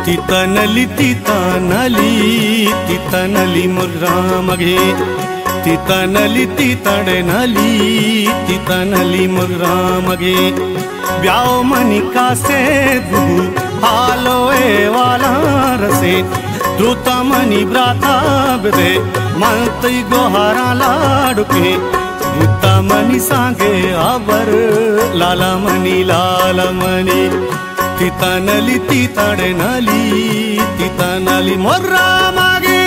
ತಿತನಲಿ ತಿತನಲಿ ತಿತನಲಿ ಮುರ್ರಾಮಗೆ ತಿತನಲಿ ತಿತಡನಲಿ ತಿತನಲಿ ಮುರ್ರಾಮಗೆ ಬ್ಯಾವ ಮನಿ ಕಾಸೆ ದುಬು ಹಾಲೋए वाला रसे ದ್ರುತ ಮನಿ ಬ್ರಾತ ಬದೆ ಮಂತೈ गोहारा लाडुके ದ್ರುತ ಮನಿ सांगे आबर लाला money तितनली तितडनली तितनली मोर्राಮಗೆ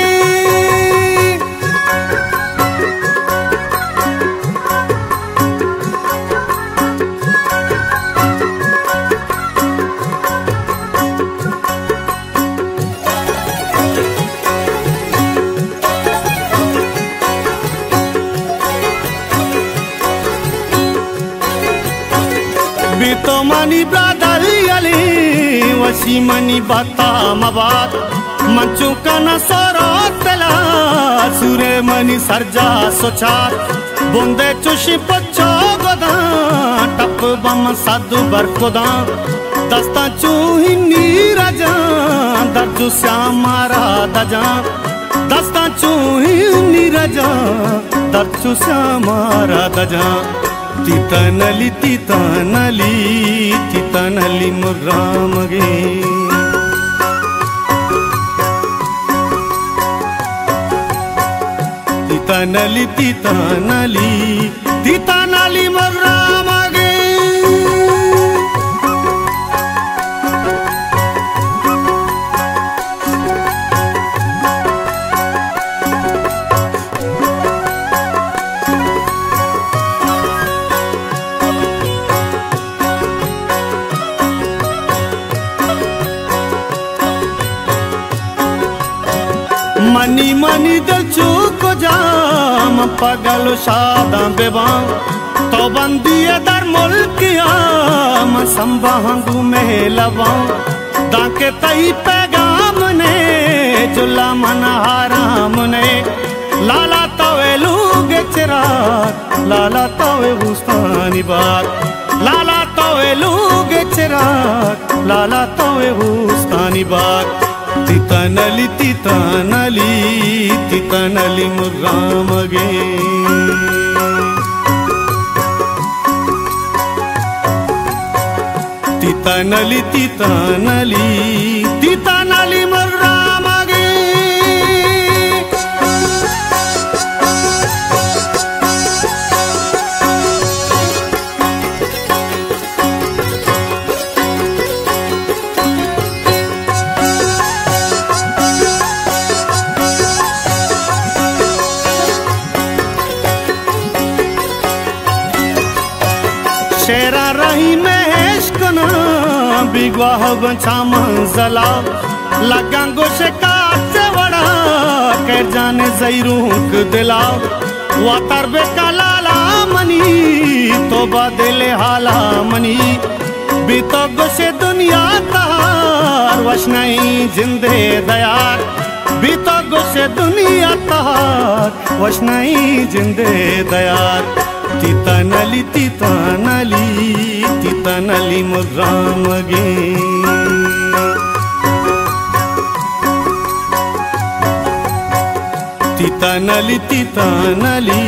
बितो money ब्रादलियली वसी मनी बाता मबात मंचू कना सरोतला सुरे मनी सरजा सोचात बुंदे चुशी पच्चो गोदा टप बम साधु बरकोदा दस्ता चूही नीरजा दर्जु श्यामारा दजा दस्ता चूही नीरजा दर्जु श्यामारा दजा तितनली तितनली तितनली मुर्राಮಗೆ तितनली तितनली तितनली मुर्राಮಗೆ मनी मनी दिल चूको जाम पगलो शादा बेबा तो बंदिए दर मुल्किया म संभांगू में लवा दाके तई पैगाम ने जुला मन हराम ने लाला तवे लूगे चिराग लाला तवे बुस्तानी बाग लाला तवे लूगे चिराग लाला तवे बुस्तानी बाग तितनली तितनली तितनली मुर्राಮಗೆ तितनली तितनली तितनली मुर्राಮಗೆ शेरा रही महेश कना बिगवाह बचा मंजला लगा गोशे काटे वड़ा कर जाने जैरूक दिला वातर बे कलाला मनी तो बदले हाला मनी बीतो गोशे दुनिया तार वशनाई जिंदे दयार बीतो गोशे दुनिया तार वशनाई जिंदे दयार तितनली तितनली तितनली मुर्राಮಗೆ तितनली तितनली